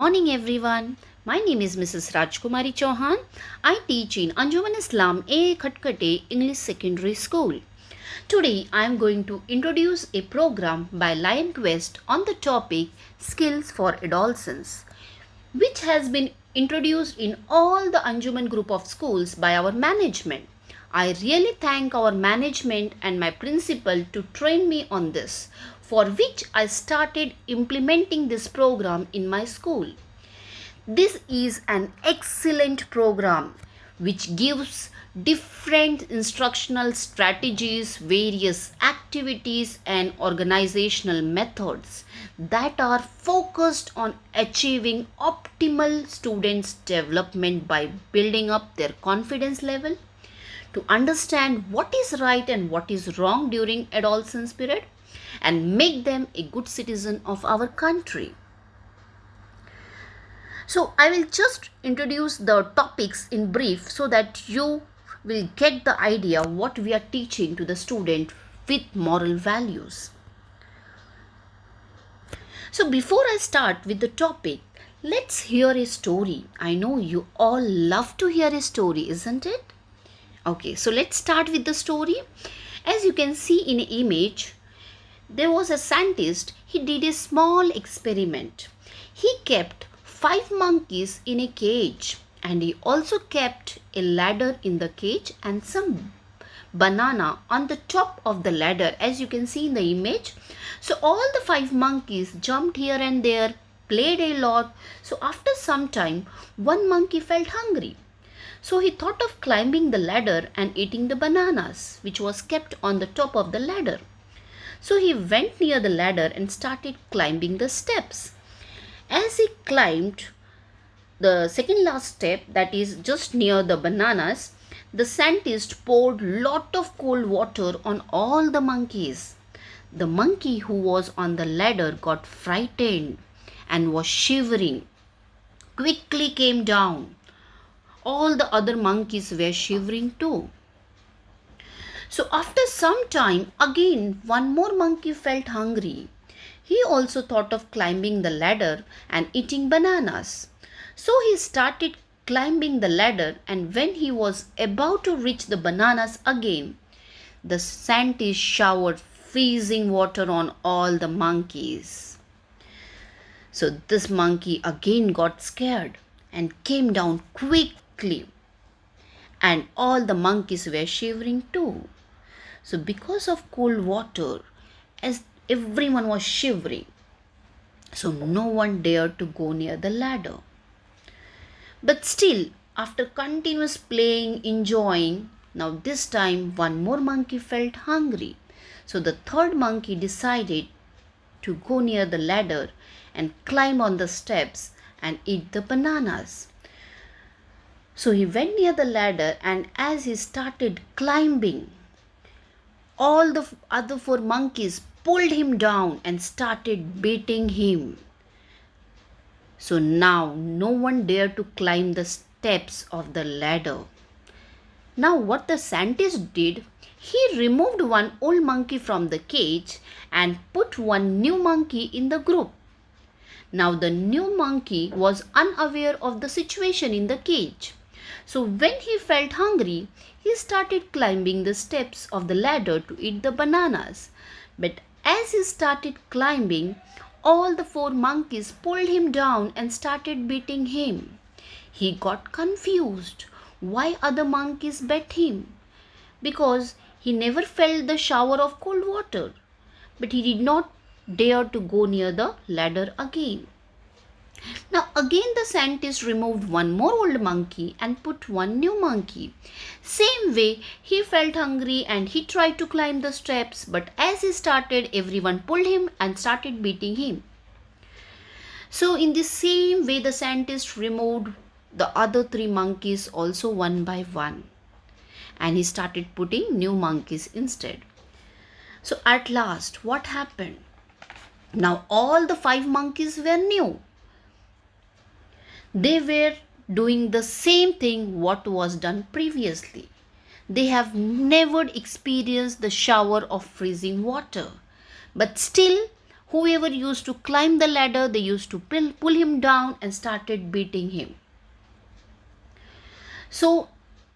Morning everyone. My name is Mrs. Rajkumari Chouhan. I teach in Anjuman Islam A.A.K English Secondary School. Today I am going to introduce a program by Lion Quest on the topic Skills for Adolescents, which has been introduced in all the Anjuman group of schools by our management. I really thank our management and my principal to train me on this, for which I started implementing this program in my school. This is an excellent program which gives different instructional strategies, various activities, and organizational methods that are focused on achieving optimal students' development by building up their confidence level, to understand what is right and what is wrong during adolescence period, and make them a good citizen of our country. So I will just introduce the topics in brief so that you will get the idea what we are teaching to the student with moral values. So before I start with the topic, let's hear a story. I know you all love to hear a story, isn't it? Okay, so let's start with the story. As you can see in an image, there was a scientist. He did a small experiment. He kept 5 monkeys in a cage, and he also kept a ladder in the cage and some banana on the top of the ladder, as you can see in the image. So all the 5 monkeys jumped here and there, played a lot. So after some time, one monkey felt hungry. So he thought of climbing the ladder and eating the bananas which was kept on the top of the ladder. So he went near the ladder and started climbing the steps. As he climbed the second last step, that is just near the bananas, the scientist poured lot of cold water on all the monkeys. The monkey who was on the ladder got frightened and was shivering. Quickly came down. All the other monkeys were shivering too. So after some time, again one more monkey felt hungry. He also thought of climbing the ladder and eating bananas. So he started climbing the ladder, and when he was about to reach the bananas again, the scientist showered freezing water on all the monkeys. So this monkey again got scared and came down quickly, and all the monkeys were shivering too. So because of cold water, as everyone was shivering, so no one dared to go near the ladder. But still, after continuous playing, enjoying, now this time one more monkey felt hungry. So the third monkey decided to go near the ladder and climb on the steps and eat the bananas. So he went near the ladder, and as he started climbing, all the other 4 monkeys pulled him down and started beating him. So now no one dared to climb the steps of the ladder. Now what the scientist did, he removed one old monkey from the cage and put one new monkey in the group. Now the new monkey was unaware of the situation in the cage. So when he felt hungry, he started climbing the steps of the ladder to eat the bananas. But as he started climbing, all the 4 monkeys pulled him down and started beating him. He got confused why other monkeys beat him, because he never felt the shower of cold water, but he did not dare to go near the ladder again. Now again the scientist removed one more old monkey and put one new monkey. Same way, he felt hungry and he tried to climb the steps, but as he started, everyone pulled him and started beating him. So in the same way, the scientist removed the other 3 monkeys also one by one, and he started putting new monkeys instead. So at last, what happened? Now all the 5 monkeys were new. They were doing the same thing what was done previously. They have never experienced the shower of freezing water. But still, Whoever used to climb the ladder, they used to pull him down and started beating him. So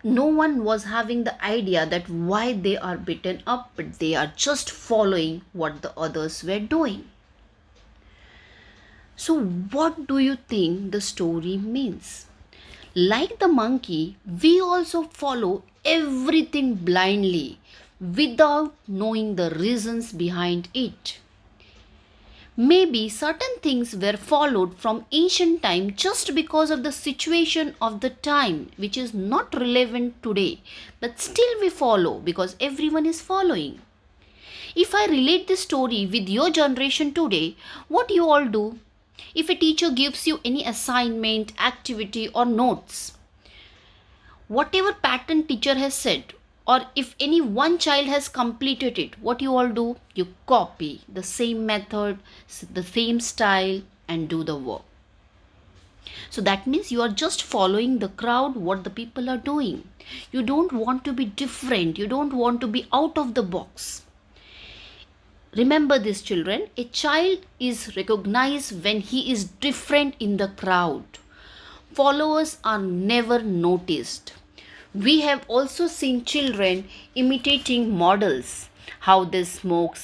no one was having the idea that why they are beaten up, but they are just following what the others were doing. So what do you think the story means? Like the monkey, we also follow everything blindly without knowing the reasons behind it. Maybe certain things were followed from ancient time just because of the situation of the time, which is not relevant today, but still we follow because everyone is following. If I relate this story with your generation today, what you all do? If a teacher gives you any assignment, activity, or notes, whatever pattern teacher has said, or if any one child has completed it, what you all do? You copy the same method, the same style, and do the work. So that means you are just following the crowd, what the people are doing. You don't want to be different, you don't want to be out of the box. Remember this, children, a child is recognized when he is different in the crowd. Followers are never noticed. We have also seen children imitating models, how they smoke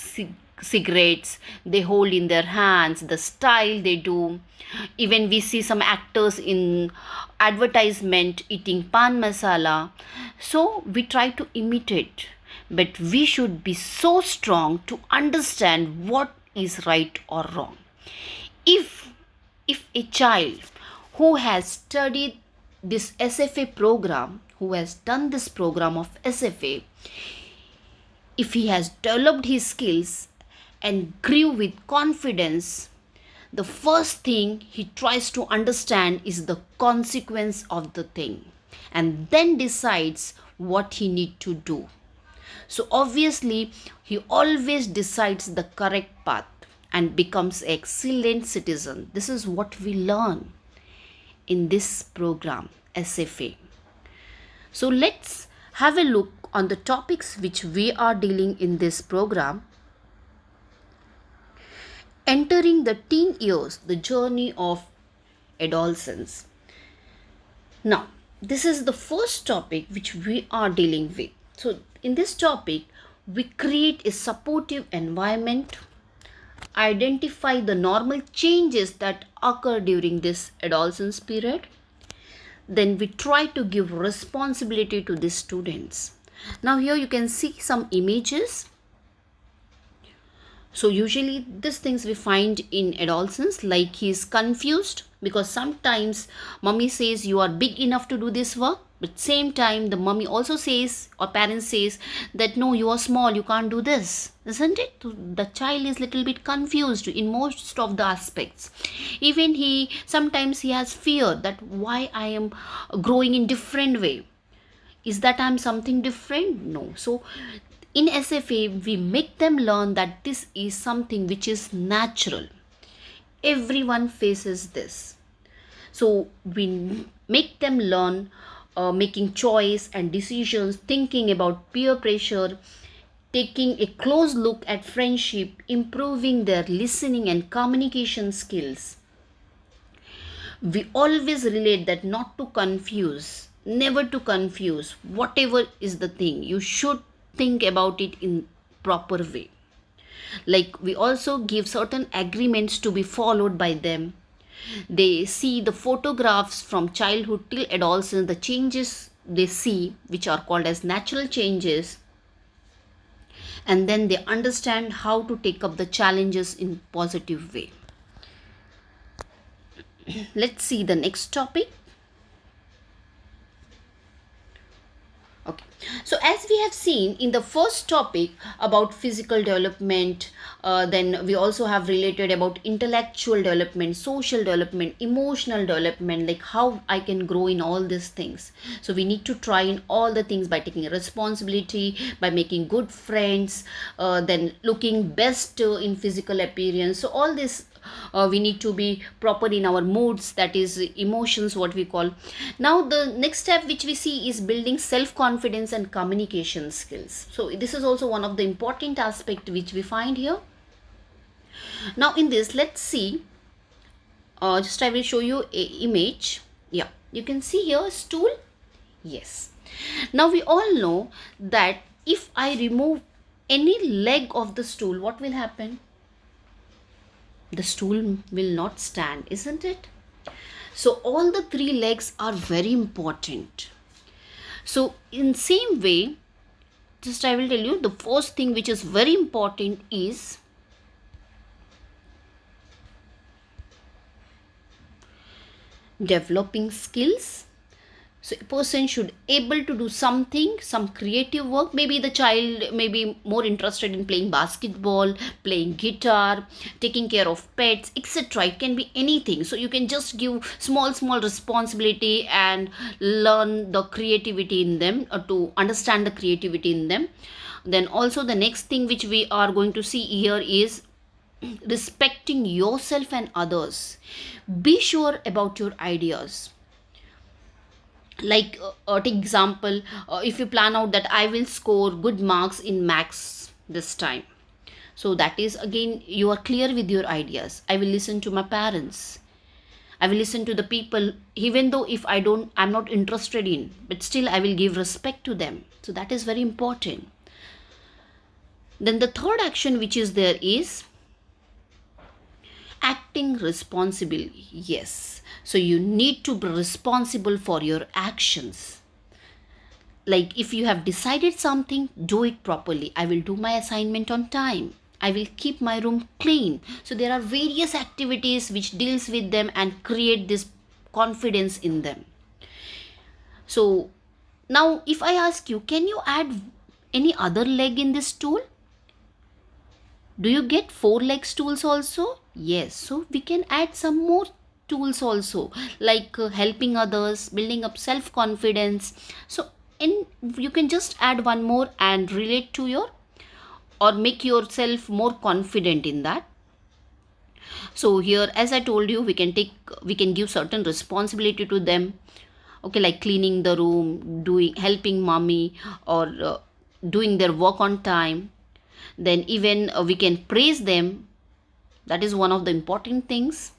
cigarettes, they hold in their hands, the style they do. Even we see some actors in advertisement eating pan masala. So we try to imitate, but we should be so strong to understand what is right or wrong. If a child who has studied this SFA program, who has done this program of SFA, if he has developed his skills and grew with confidence, the first thing he tries to understand is the consequence of the thing and then decides what he need to do. So obviously he always decides the correct path and becomes an excellent citizen. This is what we learn in this program, SFA. So let's have a look on the topics which we are dealing in this program. Entering the teen years, the journey of adolescents. Now, this is the first topic which we are dealing with. So in this topic, we create a supportive environment, identify the normal changes that occur during this adolescence period. Then we try to give responsibility to the students. Now here you can see some images. So usually these things we find in adolescents, like he is confused because sometimes mommy says you are big enough to do this work, but same time the mommy also says or parents says that no, you are small, you can't do this, isn't it? The child is little bit confused in most of the aspects. Even sometimes he has fear that why I am growing in different way. Is that I'm something different? No. So in SFA, we make them learn that this is something which is natural. Everyone faces this. So we make them learn making choice and decisions, thinking about peer pressure, taking a close look at friendship, improving their listening and communication skills. We always relate that not to confuse, never to confuse. Whatever is the thing, you should think about it in proper way. Like we also give certain agreements to be followed by them. They see the photographs from childhood till adolescence, the changes they see, which are called as natural changes, and then they understand how to take up the challenges in positive way. Let's see the next topic. Okay, so as we have seen in the first topic about physical development, then we also have related about intellectual development, social development, emotional development, like how I can grow in all these things. So we need to try in all the things by taking responsibility, by making good friends, then looking best in physical appearance. So all this we need to be proper in our moods, that is emotions, what we call. Now the next step which we see is building self confidence and communication skills. So this is also one of the important aspect which we find here. Now in this, let's see, just I will show you a image. Yeah, you can see here a stool. Yes. Now we all know that if I remove any leg of the stool, what will happen? The stool will not stand, isn't it? So all the three legs are very important. So in same way, just I will tell you, the first thing which is very important is developing skills. So a person should able to do something, some creative work. Maybe the child may be more interested in playing basketball, playing guitar, taking care of pets, etc. It can be anything. So you can just give small responsibility and learn the creativity in them, to understand the creativity in them. Then also the next thing which we are going to see here is respecting yourself and others. Be sure about your ideas. Like take example, if you plan out that I will score good marks in max this time, so that is again you are clear with your ideas. I will listen to my parents, I will listen to the people, even though if I'm not interested in, but still I will give respect to them. So that is very important. Then the third action which is there is acting responsibly. Yes, so you need to be responsible for your actions. Like if you have decided something, do it properly. I will do my assignment on time, I will keep my room clean. So there are various activities which deals with them and create this confidence in them. So now if I ask you, can you add any other leg in this stool? Do you get four leg stools also? Yes. So we can add some more tools also, like helping others, building up self confidence. So and you can just add one more and relate to your, or make yourself more confident in that. So here, as I told you, we can give certain responsibility to them. Okay, like cleaning the room, doing, helping mommy, or doing their work on time. Then even we can praise them. That is one of the important things.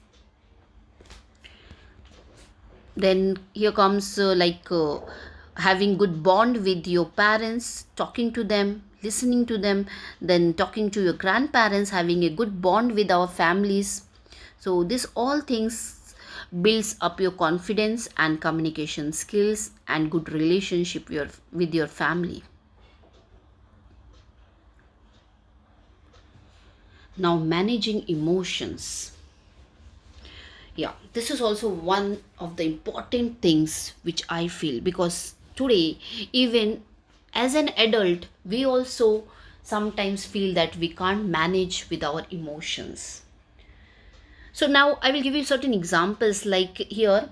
Then here comes having good bond with your parents, talking to them, listening to them. Then talking to your grandparents, having a good bond with our families. So this all things builds up your confidence and communication skills and good relationship with your family. Now managing emotions. Yeah, this is also one of the important things which I feel, because today, even as an adult, we also sometimes feel that we can't manage with our emotions. So now I will give you certain examples. Like here,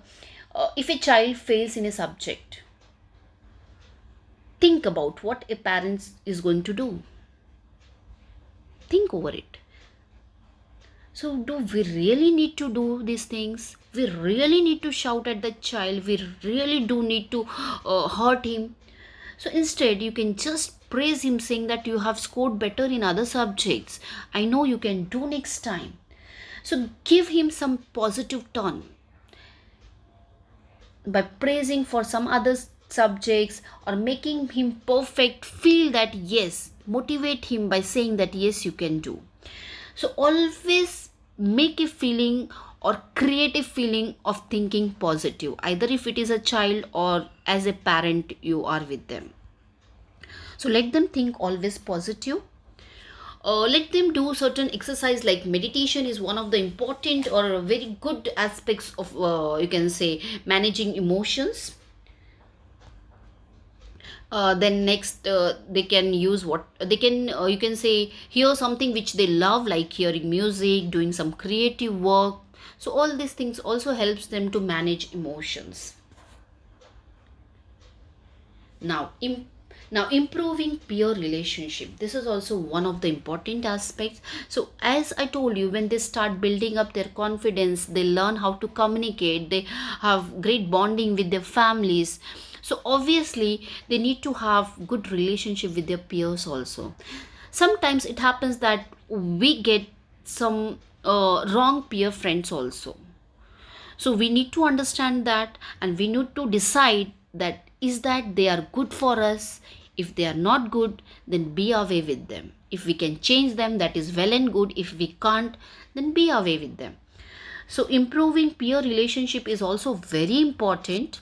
if a child fails in a subject, think about what a parent is going to do. Think over it. So, do we really need to do these things? We really need to shout at the child. We really do need to hurt him. So, instead, you can just praise him, saying that you have scored better in other subjects. I know you can do next time. So, give him some positive tone by praising for some other subjects, or making him perfect. Feel that yes, motivate him by saying that yes, you can do. So always make a feeling or create a feeling of thinking positive, either if it is a child or as a parent you are with them. So let them think always positive. Let them do certain exercise, like meditation is one of the important or very good aspects of you can say managing emotions. Then next, they can use what they can, you can say, hear something which they love, like hearing music, doing some creative work. So all these things also helps them to manage emotions. Now now improving peer relationship, this is also one of the important aspects. So as I told you, when they start building up their confidence, they learn how to communicate, they have great bonding with their families. So obviously they need to have good relationship with their peers also. Sometimes it happens that we get some wrong peer friends also. So we need to understand that, and we need to decide that is that they are good for us. If they are not good, then be away with them. If we can change them, that is well and good. If we can't, then be away with them. So improving peer relationship is also very important.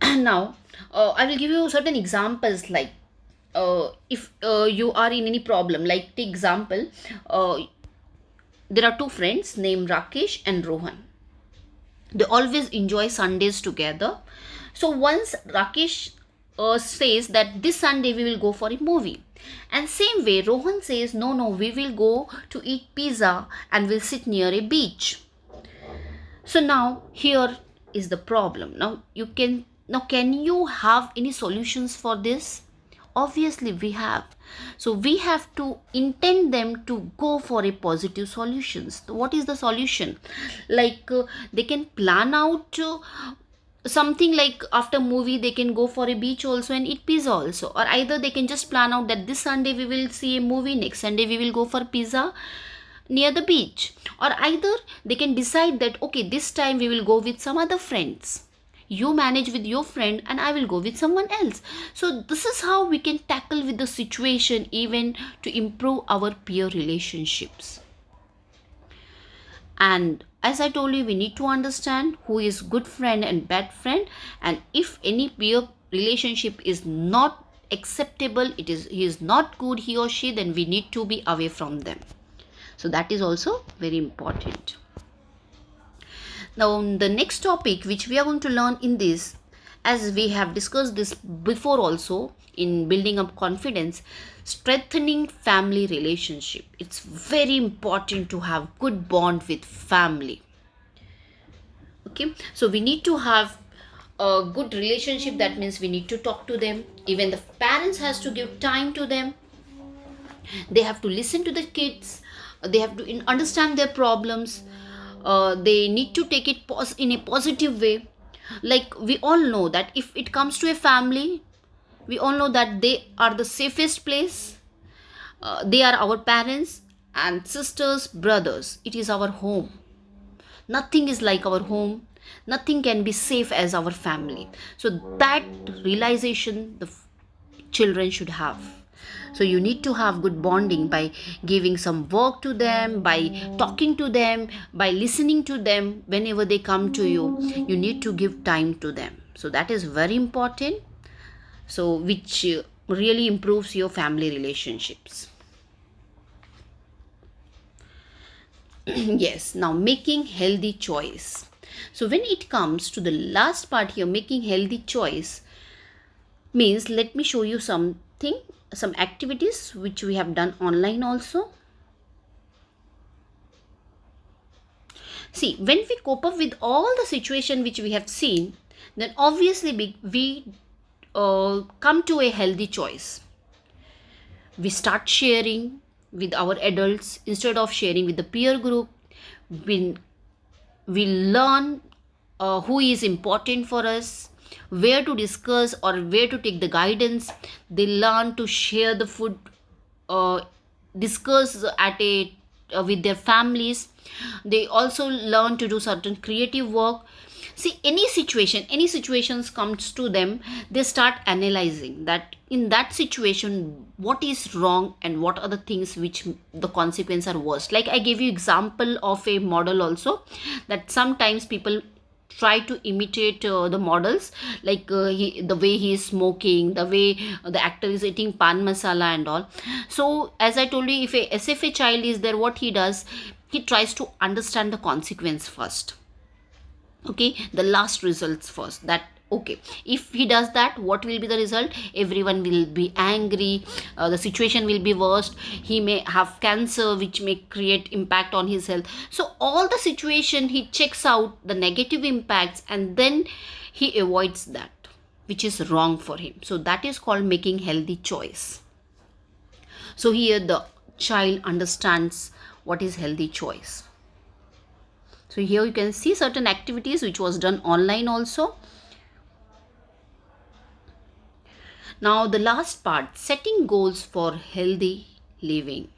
Now, I will give you certain examples, like if you are in any problem, like take example, uh, there are two friends named Rakesh and Rohan. They always enjoy Sundays together. So once Rakesh says that this Sunday we will go for a movie, and same way Rohan says no, we will go to eat pizza and we'll sit near a beach. So now here is the problem. Now can you have any solutions for this? Obviously we have. So we have to intend them to go for a positive solutions. What is the solution? Like they can plan out something, like after movie they can go for a beach also and eat pizza also, or either they can just plan out that this Sunday we will see a movie, next Sunday we will go for pizza near the beach, or either they can decide that okay, this time we will go with some other friends. You manage with your friend and I will go with someone else. So this is how we can tackle with the situation, even to improve our peer relationships. And as I told you, we need to understand who is good friend and bad friend, and if any peer relationship is not acceptable, it is he is not good, he or she, then we need to be away from them. So that is also very important. Now the next topic which we are going to learn in this, as we have discussed this before also, in building up confidence, strengthening family relationship. It's very important to have good bond with family. Okay, so we need to have a good relationship. That means we need to talk to them. Even the parents has to give time to them. They have to listen to the kids. They have to understand their problems. They need to take it in a positive way. Like we all know that if it comes to a family, we all know that they are the safest place. They are our parents and sisters, brothers. It is our home. Nothing is like our home. Nothing can be safe as our family. So that realization the children should have. So you need to have good bonding by giving some work to them, by talking to them, by listening to them whenever they come to you. You need to give time to them. So that is very important. So which really improves your family relationships. Yes, now making healthy choice. So when it comes to the last part here, making healthy choice means, let me show you something, some activities which we have done online also. See, when we cope up with all the situation which we have seen, then obviously we come to a healthy choice. We start sharing with our adults instead of sharing with the peer group. We learn who is important for us, where to discuss or where to take the guidance. They learn to share the food, uh, discuss at a with their families. They also learn to do certain creative work. See, any situations comes to them, they start analyzing that in that situation what is wrong and what are the things which the consequences are worst. Like I gave you example of a model also, that sometimes people try to imitate the models, like the way he is smoking, the way the actor is eating pan masala and all. So as I told you, if a SFA child is there, what he does, he tries to understand the consequence first. Okay, the last results first, that okay, if he does that, what will be the result? Everyone will be angry, the situation will be worst, he may have cancer which may create impact on his health. So all the situation he checks out the negative impacts and then he avoids that which is wrong for him. So that is called making healthy choice. So here the child understands what is healthy choice. So here you can see certain activities which was done online also. Now the last part, setting goals for healthy living.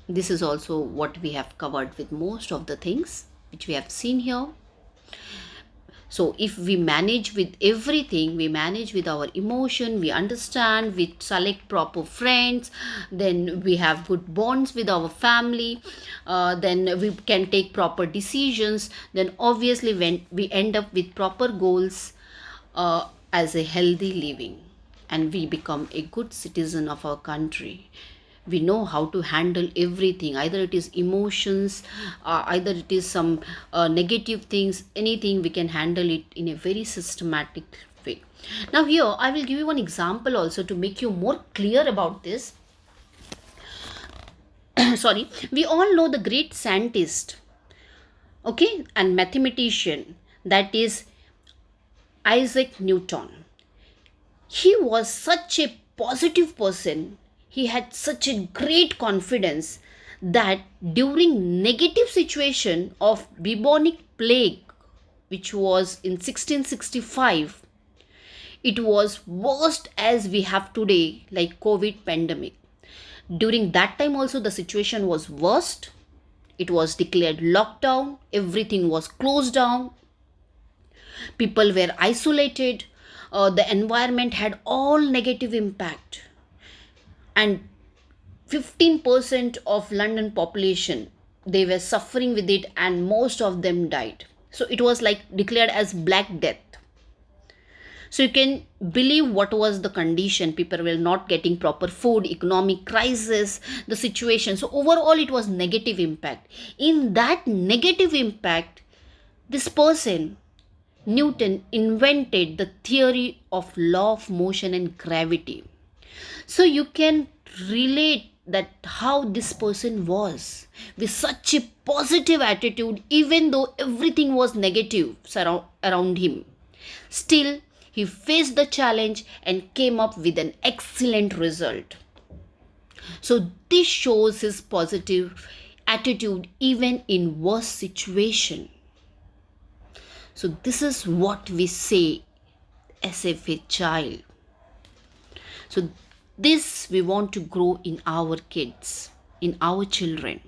This is also what we have covered with most of the things which we have seen here. So if we manage with everything, we manage with our emotion, we understand, we select proper friends, then we have good bonds with our family, then we can take proper decisions, then obviously when we end up with proper goals, as a healthy living, and we become a good citizen of our country. We know how to handle everything, either it is emotions, either it is some negative things, anything, we can handle it in a very systematic way. Now here I will give you one example also to make you more clear about this. Sorry, we all know the great scientist, okay, and mathematician, that is Isaac Newton. He was such a positive person, he had such a great confidence that during negative situation of bubonic plague, which was in 1665, it was worst as we have today, like COVID pandemic. During that time also the situation was worst. It was declared lockdown, everything was closed down, people were isolated, the environment had all negative impact, and 15% of London population, they were suffering with it, and most of them died. So it was like declared as black death. So you can believe what was the condition. People were not getting proper food, economic crisis, the situation. So overall it was negative impact. In that negative impact, this person Newton invented the theory of law of motion and gravity. So you can relate that how this person was with such a positive attitude, even though everything was negative around him. Still, he faced the challenge and came up with an excellent result. So this shows his positive attitude even in worst situation. So this is what we say as a child. So this we want to grow in our kids, in our children.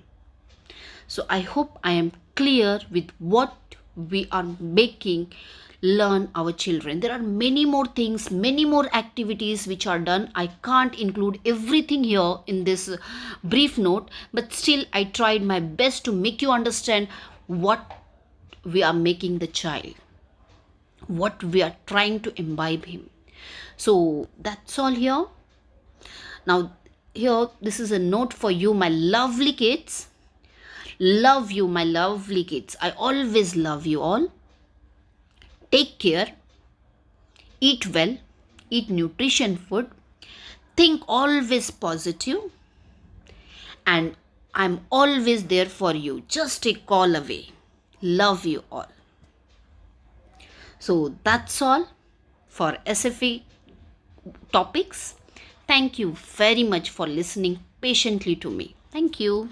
So I hope I am clear with what we are making learn our children. There are many more things, many more activities which are done. I can't include everything here in this brief note, but still I tried my best to make you understand what we are making the child, what we are trying to imbibe him. So that's all here. Now here, this is a note for you, my lovely kids. Love you, my lovely kids. I always love you all. Take care, eat well, eat nutrition food, think always positive, and I'm always there for you, just a call away. Love you all. So that's all for SFA topics. Thank you very much for listening patiently to me. Thank you.